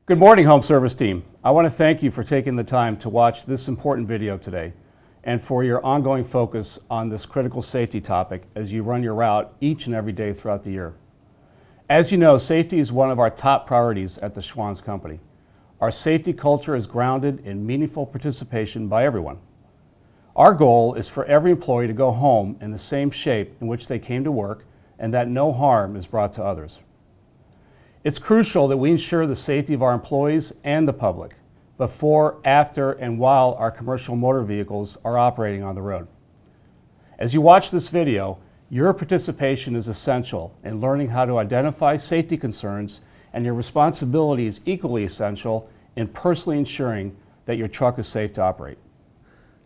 Good morning, Home Service team. I want to thank you for taking the time to watch this important video today and for your ongoing focus on this critical safety topic as you run your route each and every day throughout the year. As you know, safety is one of our top priorities at the Schwan's Company. Our safety culture is grounded in meaningful participation by everyone. Our goal is for every employee to go home in the same shape in which they came to work and that no harm is brought to others. It's crucial that we ensure the safety of our employees and the public before, after, and while our commercial motor vehicles are operating on the road. As you watch this video, your participation is essential in learning how to identify safety concerns, and your responsibility is equally essential in personally ensuring that your truck is safe to operate.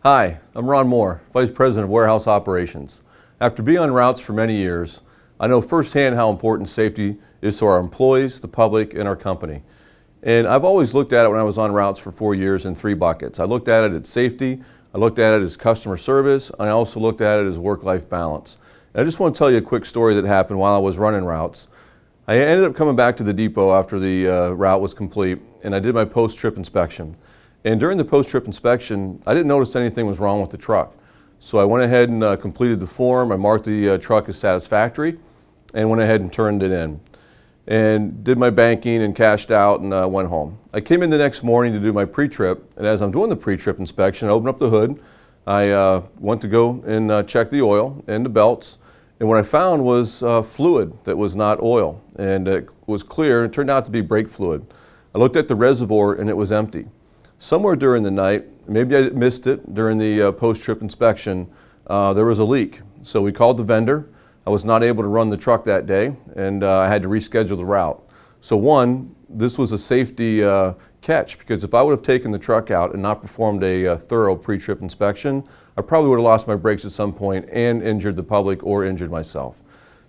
Hi, I'm Ron Moore, Vice President of Warehouse Operations. After being on routes for many years, I know firsthand how important safety is to our employees, the public, and our company. And I've always looked at it when I was on routes for 4 years in 3 buckets. I looked at it as safety, I looked at it as customer service, and I also looked at it as work-life balance. And I just want to tell you a quick story that happened while I was running routes. I ended up coming back to the depot after the route was complete, and I did my post-trip inspection. And during the post-trip inspection, I didn't notice anything was wrong with the truck. So I went ahead and completed the form. I marked the truck as satisfactory and went ahead and turned it in. And did my banking and cashed out and went home. I came in the next morning to do my pre-trip, and as I'm doing the pre-trip inspection, I opened up the hood. I went to go and check the oil and the belts, and what I found was fluid that was not oil, and it was clear. It turned out to be brake fluid. I looked at the reservoir and it was empty. Somewhere during the night, maybe I missed it during the post-trip inspection, there was a leak. So we called the vendor. I was not able to run the truck that day, and I had to reschedule the route. So one, this was a safety catch, because if I would have taken the truck out and not performed a thorough pre-trip inspection, I probably would have lost my brakes at some point and injured the public or injured myself.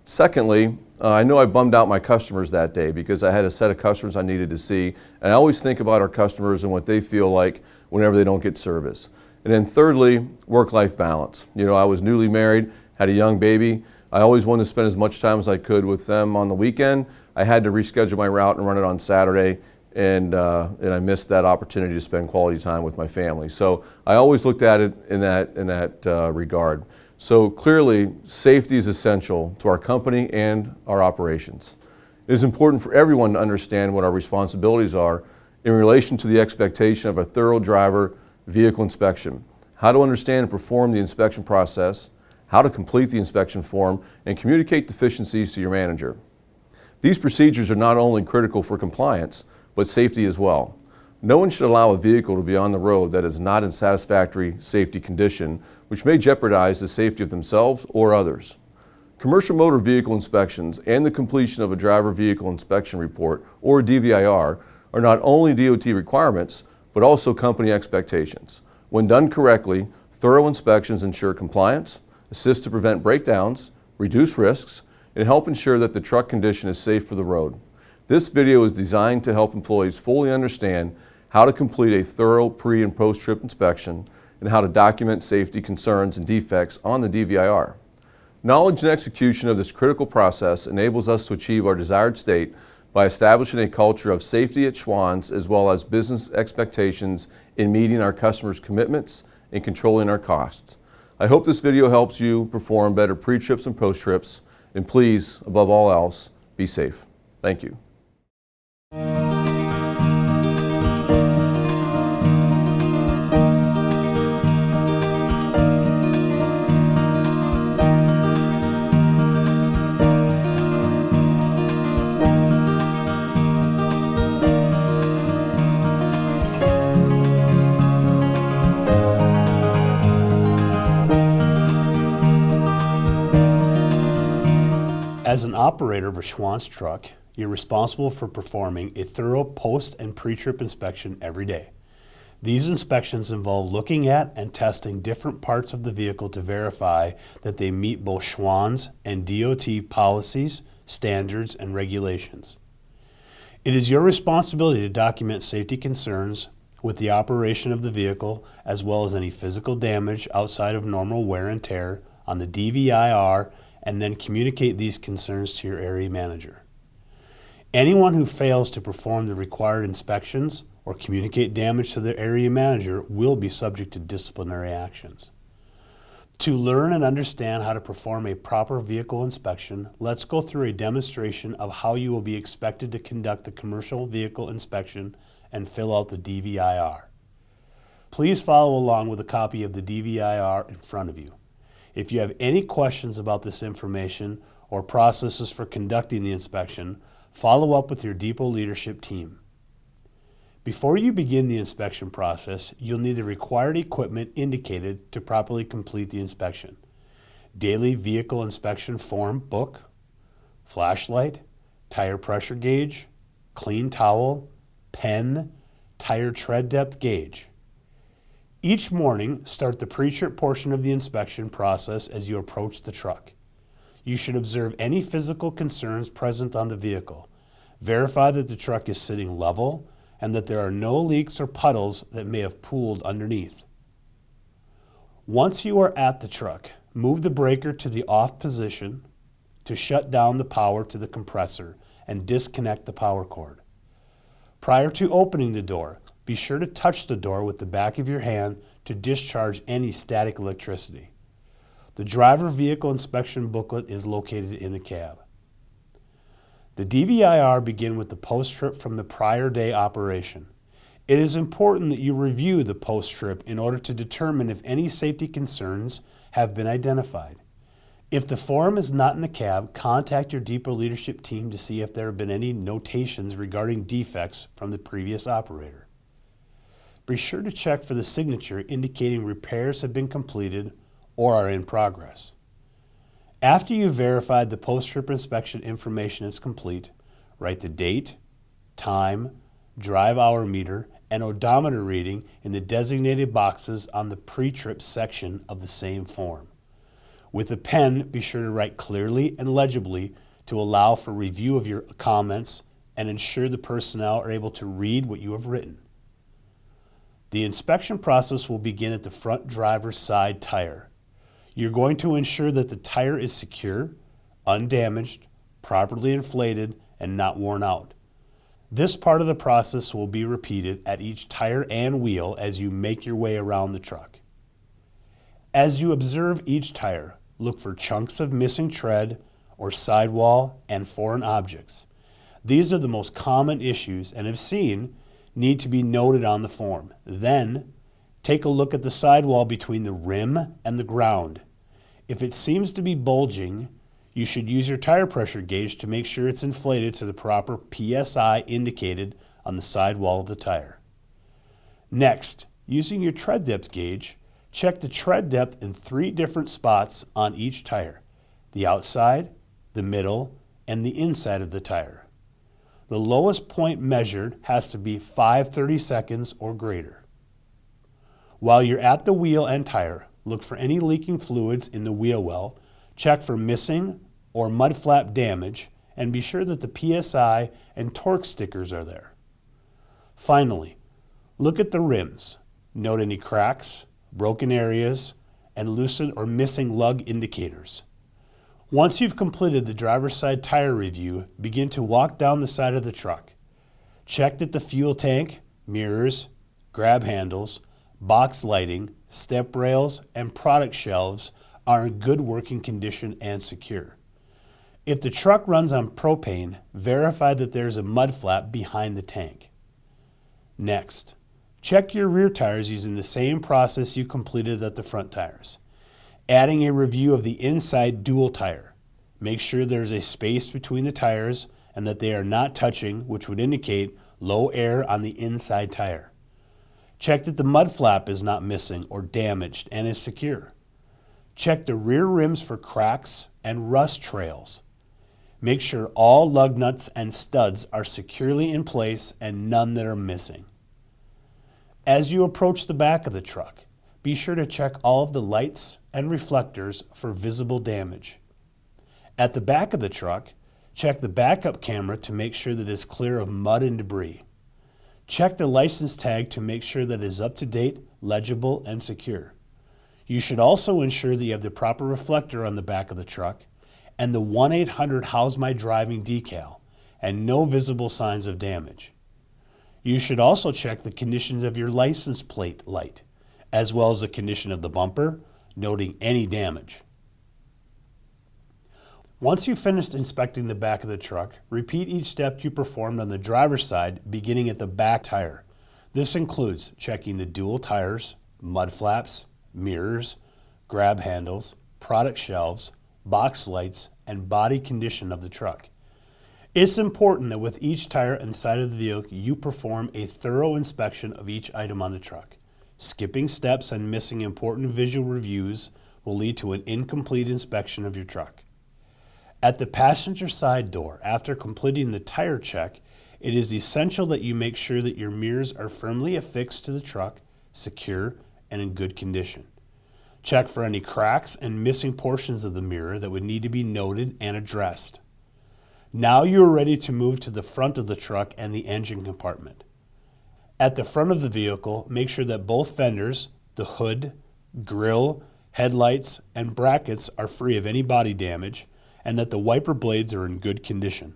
Secondly, I know I bummed out my customers that day because I had a set of customers I needed to see, and I always think about our customers and what they feel like whenever they don't get service. And then thirdly, work-life balance. You know, I was newly married, had a young baby. I always wanted to spend as much time as I could with them on the weekend. I had to reschedule my route and run it on Saturday, and I missed that opportunity to spend quality time with my family. So I always looked at it in that regard. So clearly, safety is essential to our company and our operations. It is important for everyone to understand what our responsibilities are in relation to the expectation of a thorough driver vehicle inspection, how to understand and perform the inspection process, how to complete the inspection form, and communicate deficiencies to your manager. These procedures are not only critical for compliance, but safety as well. No one should allow a vehicle to be on the road that is not in satisfactory safety condition, which may jeopardize the safety of themselves or others. Commercial motor vehicle inspections and the completion of a driver vehicle inspection report, or DVIR, are not only DOT requirements, but also company expectations. When done correctly, thorough inspections ensure compliance, assist to prevent breakdowns, reduce risks, and help ensure that the truck condition is safe for the road. This video is designed to help employees fully understand how to complete a thorough pre- and post-trip inspection and how to document safety concerns and defects on the DVIR. Knowledge and execution of this critical process enables us to achieve our desired state by establishing a culture of safety at Schwan's, as well as business expectations in meeting our customers' commitments and controlling our costs. I hope this video helps you perform better pre-trips and post-trips, and please, above all else, be safe. Thank you. As an operator of a Schwan's truck, you're responsible for performing a thorough post and pre-trip inspection every day. These inspections involve looking at and testing different parts of the vehicle to verify that they meet both Schwan's and DOT policies, standards, and regulations. It is your responsibility to document safety concerns with the operation of the vehicle, as well as any physical damage outside of normal wear and tear on the DVIR, and then communicate these concerns to your area manager. Anyone who fails to perform the required inspections or communicate damage to their area manager will be subject to disciplinary actions. To learn and understand how to perform a proper vehicle inspection, let's go through a demonstration of how you will be expected to conduct the commercial vehicle inspection and fill out the DVIR. Please follow along with a copy of the DVIR in front of you. If you have any questions about this information or processes for conducting the inspection, follow up with your depot leadership team. Before you begin the inspection process, you'll need the required equipment indicated to properly complete the inspection. Daily Vehicle Inspection Form book, flashlight, tire pressure gauge, clean towel, pen, tire tread depth gauge. Each morning, start the pre-trip portion of the inspection process as you approach the truck. You should observe any physical concerns present on the vehicle. Verify that the truck is sitting level and that there are no leaks or puddles that may have pooled underneath. Once you are at the truck, move the breaker to the off position to shut down the power to the compressor and disconnect the power cord. Prior to opening the door, be sure to touch the door with the back of your hand to discharge any static electricity. The driver vehicle inspection booklet is located in the cab. The DVIR begin with the post-trip from the prior day operation. It is important that you review the post-trip in order to determine if any safety concerns have been identified. If the form is not in the cab, contact your depot leadership team to see if there have been any notations regarding defects from the previous operator. Be sure to check for the signature indicating repairs have been completed or are in progress. After you've verified the post-trip inspection information is complete, write the date, time, drive hour meter, and odometer reading in the designated boxes on the pre-trip section of the same form. With a pen, be sure to write clearly and legibly to allow for review of your comments and ensure the personnel are able to read what you have written. The inspection process will begin at the front driver's side tire. You're going to ensure that the tire is secure, undamaged, properly inflated, and not worn out. This part of the process will be repeated at each tire and wheel as you make your way around the truck. As you observe each tire, look for chunks of missing tread or sidewall and foreign objects. These are the most common issues and, if seen, need to be noted on the form. Then, take a look at the sidewall between the rim and the ground. If it seems to be bulging, you should use your tire pressure gauge to make sure it's inflated to the proper PSI indicated on the sidewall of the tire. Next, using your tread depth gauge, check the tread depth in 3 different spots on each tire: the outside, the middle, and the inside of the tire. The lowest point measured has to be 5/32 or greater. While you're at the wheel and tire, look for any leaking fluids in the wheel well, check for missing or mud flap damage, and be sure that the PSI and torque stickers are there. Finally, look at the rims. Note any cracks, broken areas, and loosened or missing lug indicators. Once you've completed the driver's side tire review, begin to walk down the side of the truck. Check that the fuel tank, mirrors, grab handles, box lighting, step rails, and product shelves are in good working condition and secure. If the truck runs on propane, verify that there's a mud flap behind the tank. Next, check your rear tires using the same process you completed at the front tires. Adding a review of the inside dual tire. Make sure there's a space between the tires and that they are not touching, which would indicate low air on the inside tire. Check that the mud flap is not missing or damaged and is secure. Check the rear rims for cracks and rust trails. Make sure all lug nuts and studs are securely in place and none that are missing. As you approach the back of the truck, be sure to check all of the lights and reflectors for visible damage. At the back of the truck, check the backup camera to make sure that it is clear of mud and debris. Check the license tag to make sure that it is up to date, legible, and secure. You should also ensure that you have the proper reflector on the back of the truck and the 1-800 How's My Driving decal, and no visible signs of damage. You should also check the condition of your license plate light, as well as the condition of the bumper, noting any damage. Once you've finished inspecting the back of the truck, repeat each step you performed on the driver's side, beginning at the back tire. This includes checking the dual tires, mud flaps, mirrors, grab handles, product shelves, box lights, and body condition of the truck. It's important that with each tire and side of the vehicle, you perform a thorough inspection of each item on the truck. Skipping steps and missing important visual reviews will lead to an incomplete inspection of your truck. At the passenger side door, after completing the tire check, it is essential that you make sure that your mirrors are firmly affixed to the truck, secure, and in good condition. Check for any cracks and missing portions of the mirror that would need to be noted and addressed. Now you are ready to move to the front of the truck and the engine compartment. At the front of the vehicle, make sure that both fenders, the hood, grille, headlights, and brackets are free of any body damage, and that the wiper blades are in good condition.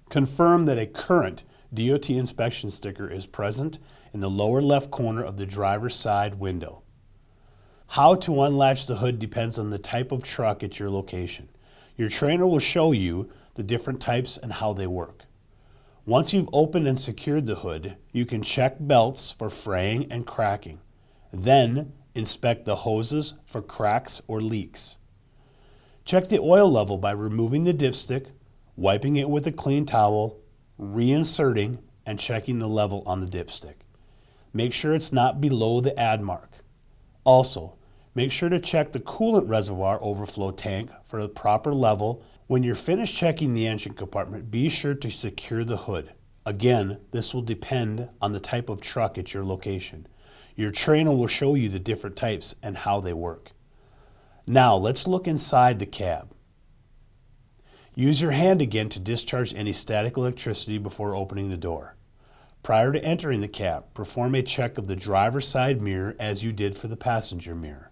Confirm that a current DOT inspection sticker is present in the lower left corner of the driver's side window. How to unlatch the hood depends on the type of truck at your location. Your trainer will show you the different types and how they work. Once you've opened and secured the hood, you can check belts for fraying and cracking. Then inspect the hoses for cracks or leaks. Check the oil level by removing the dipstick, wiping it with a clean towel, reinserting, and checking the level on the dipstick. Make sure it's not below the add mark. Also, make sure to check the coolant reservoir overflow tank for the proper level. When you're finished checking the engine compartment, be sure to secure the hood. Again, this will depend on the type of truck at your location. Your trainer will show you the different types and how they work. Now, let's look inside the cab. Use your hand again to discharge any static electricity before opening the door. Prior to entering the cab, perform a check of the driver's side mirror as you did for the passenger mirror.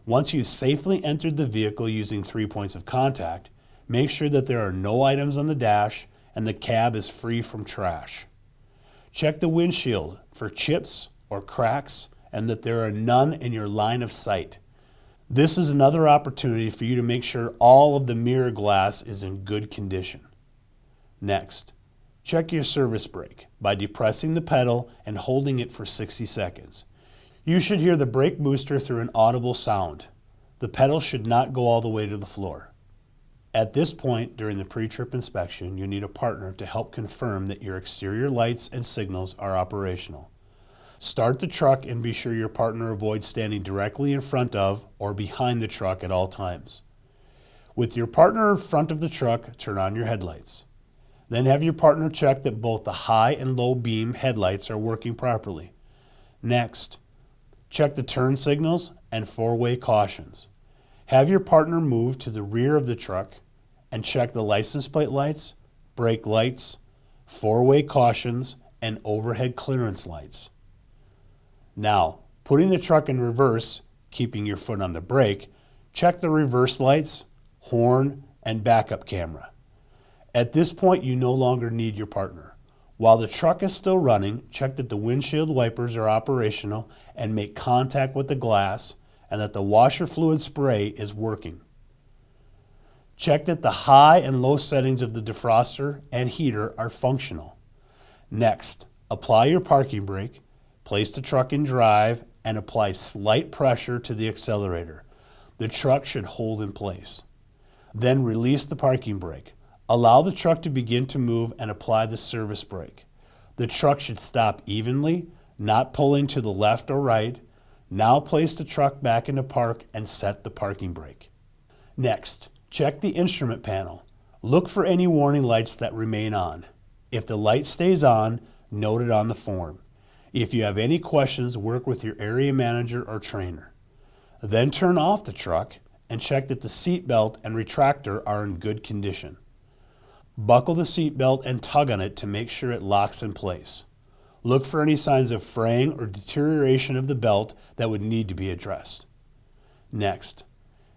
Once you've safely entered the vehicle using 3 points of contact, make sure that there are no items on the dash and the cab is free from trash. Check the windshield for chips or cracks and that there are none in your line of sight. This is another opportunity for you to make sure all of the mirror glass is in good condition. Next, check your service brake by depressing the pedal and holding it for 60 seconds. You should hear the brake booster through an audible sound. The pedal should not go all the way to the floor. At this point during the pre-trip inspection, you need a partner to help confirm that your exterior lights and signals are operational. Start the truck and be sure your partner avoids standing directly in front of or behind the truck at all times. With your partner in front of the truck, turn on your headlights. Then have your partner check that both the high and low beam headlights are working properly. Next, check the turn signals and four-way cautions. Have your partner move to the rear of the truck and check the license plate lights, brake lights, four-way cautions, and overhead clearance lights. Now, putting the truck in reverse, keeping your foot on the brake, check the reverse lights, horn, and backup camera. At this point, you no longer need your partner. While the truck is still running, check that the windshield wipers are operational and make contact with the glass and that the washer fluid spray is working. Check that the high and low settings of the defroster and heater are functional. Next, apply your parking brake, place the truck in drive, and apply slight pressure to the accelerator. The truck should hold in place. Then release the parking brake. Allow the truck to begin to move and apply the service brake. The truck should stop evenly, not pulling to the left or right. Now place the truck back into park and set the parking brake. Next, check the instrument panel. Look for any warning lights that remain on. If the light stays on, note it on the form. If you have any questions, work with your area manager or trainer. Then turn off the truck and check that the seat belt and retractor are in good condition. Buckle the seat belt and tug on it to make sure it locks in place. Look for any signs of fraying or deterioration of the belt that would need to be addressed. Next,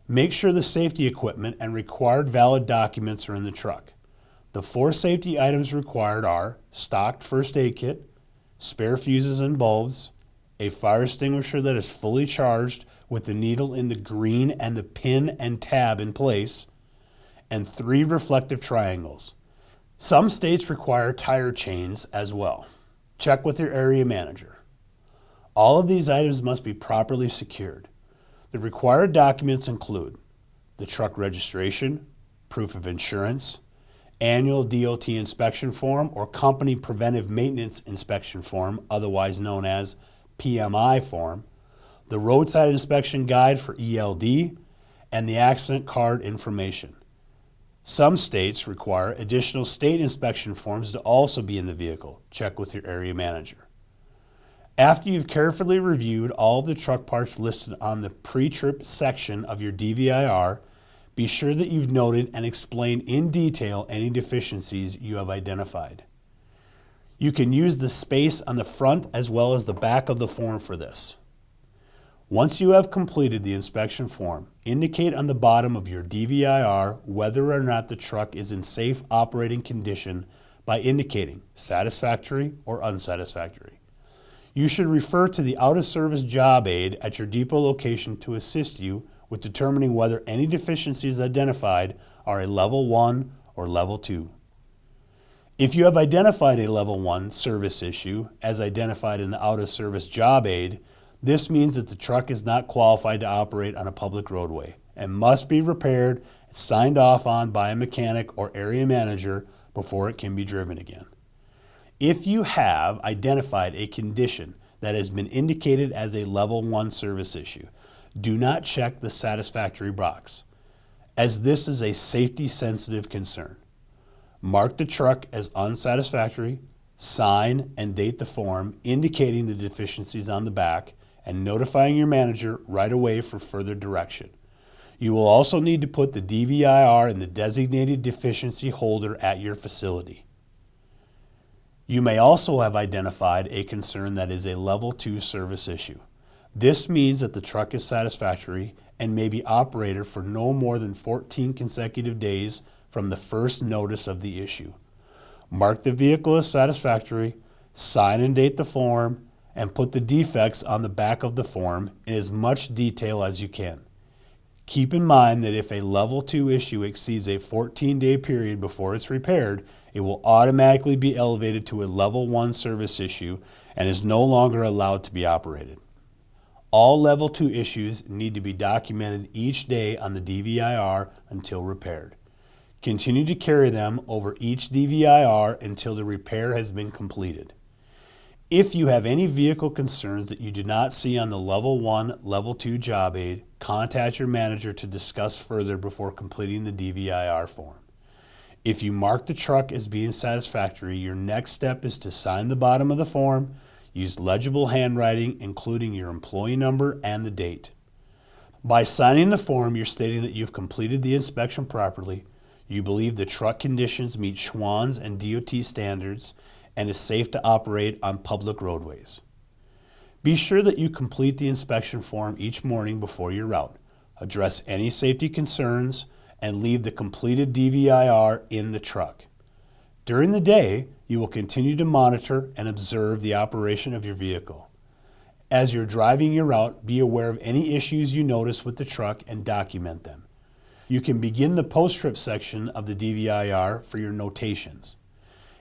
make sure the safety equipment and required valid documents are in the truck. The 4 safety items required are stocked first aid kit, spare fuses and bulbs, a fire extinguisher that is fully charged with the needle in the green and the pin and tab in place, and 3 reflective triangles. Some states require tire chains as well. Check with your area manager. All of these items must be properly secured. The required documents include the truck registration, proof of insurance, annual DOT inspection form or company preventive maintenance inspection form, otherwise known as PMI form, the roadside inspection guide for ELD, and the accident card information. Some states require additional state inspection forms to also be in the vehicle. Check with your area manager. After you've carefully reviewed all of the truck parts listed on the pre-trip section of your DVIR, be sure that you've noted and explained in detail any deficiencies you have identified. You can use the space on the front as well as the back of the form for this. Once you have completed the inspection form, indicate on the bottom of your DVIR whether or not the truck is in safe operating condition by indicating satisfactory or unsatisfactory. You should refer to the out-of-service job aide at your depot location to assist you with determining whether any deficiencies identified are a level 1 or level 2. If you have identified a level 1 service issue, as identified in the out-of-service job aide, this means that the truck is not qualified to operate on a public roadway and must be repaired and signed off on by a mechanic or area manager before it can be driven again. If you have identified a condition that has been indicated as a level 1 service issue, do not check the satisfactory box, as this is a safety-sensitive concern. Mark the truck as unsatisfactory, sign and date the form indicating the deficiencies on the back, and notifying your manager right away for further direction. You will also need to put the DVIR in the designated deficiency holder at your facility. You may also have identified a concern that is a level 2 service issue. This means that the truck is satisfactory and may be operated for no more than 14 consecutive days from the first notice of the issue. Mark the vehicle as satisfactory, sign and date the form, and put the defects on the back of the form in as much detail as you can. Keep in mind that if a level 2 issue exceeds a 14-day period before it's repaired, it will automatically be elevated to a level 1 service issue and is no longer allowed to be operated. All level 2 issues need to be documented each day on the DVIR until repaired. Continue to carry them over each DVIR until the repair has been completed. If you have any vehicle concerns that you do not see on the level 1, level 2 job aid, contact your manager to discuss further before completing the DVIR form. If you mark the truck as being satisfactory, your next step is to sign the bottom of the form, use legible handwriting including your employee number and the date. By signing the form, you're stating that you've completed the inspection properly, you believe the truck conditions meet Schwann's and DOT standards, and is safe to operate on public roadways. Be sure that you complete the inspection form each morning before your route, address any safety concerns, and leave the completed DVIR in the truck. During the day, you will continue to monitor and observe the operation of your vehicle. As you're driving your route, be aware of any issues you notice with the truck and document them. You can begin the post-trip section of the DVIR for your notations.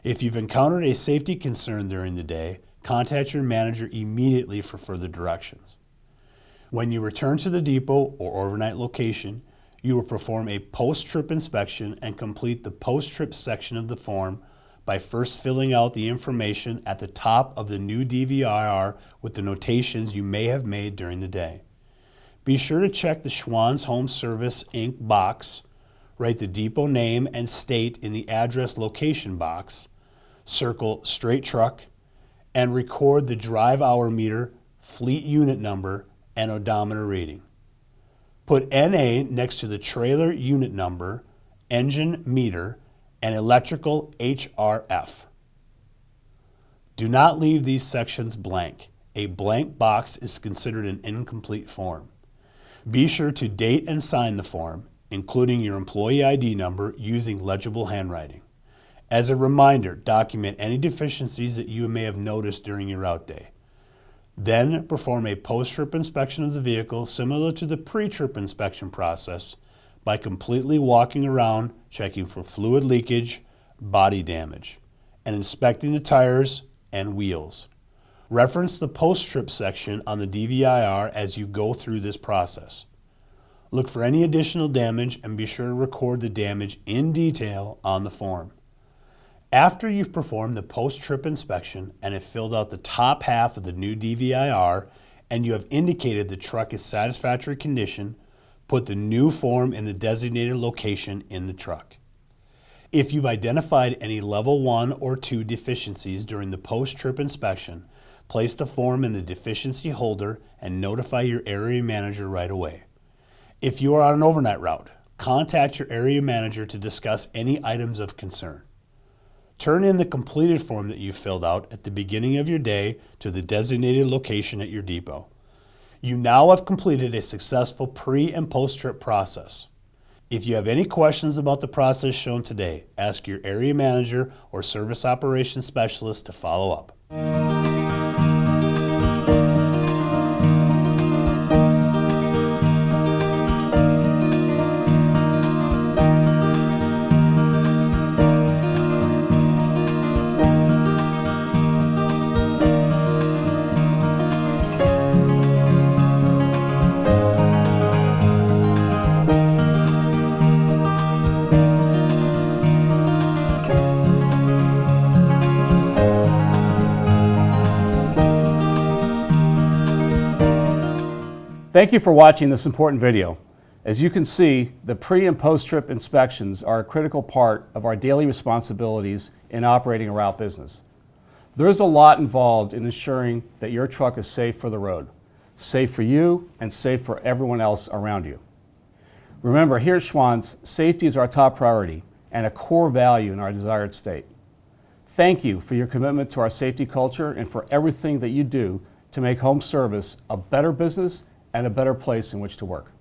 If you've encountered a safety concern during the day, contact your manager immediately for further directions. When you return to the depot or overnight location, you will perform a post-trip inspection and complete the post-trip section of the form by first filling out the information at the top of the new DVIR with the notations you may have made during the day. Be sure to check the Schwann's Home Service Inc. box, write the depot name and state in the address location box, circle straight truck, and record the drive hour meter, fleet unit number, and odometer reading. Put NA next to the trailer unit number, engine meter, and electrical HRF. Do not leave these sections blank. A blank box is considered an incomplete form. Be sure to date and sign the form, including your employee ID number, using legible handwriting. As a reminder, document any deficiencies that you may have noticed during your route day. Then perform a post-trip inspection of the vehicle similar to the pre-trip inspection process by completely walking around, checking for fluid leakage, body damage, and inspecting the tires and wheels. Reference the post-trip section on the DVIR as you go through this process. Look for any additional damage and be sure to record the damage in detail on the form. After you've performed the post-trip inspection and have filled out the top half of the new DVIR and you have indicated the truck is satisfactory condition, put the new form in the designated location in the truck. If you've identified any level 1 or 2 deficiencies during the post-trip inspection, place the form in the deficiency holder and notify your area manager right away. If you are on an overnight route, contact your area manager to discuss any items of concern. Turn in the completed form that you filled out at the beginning of your day to the designated location at your depot. You now have completed a successful pre- and post-trip process. If you have any questions about the process shown today, ask your area manager or service operations specialist to follow up. Thank you for watching this important video. As you can see, the pre- and post-trip inspections are a critical part of our daily responsibilities in operating a route business. There is a lot involved in ensuring that your truck is safe for the road, safe for you, and safe for everyone else around you. Remember, here at Schwann's, safety is our top priority and a core value in our desired state. Thank you for your commitment to our safety culture and for everything that you do to make home service a better business and a better place in which to work.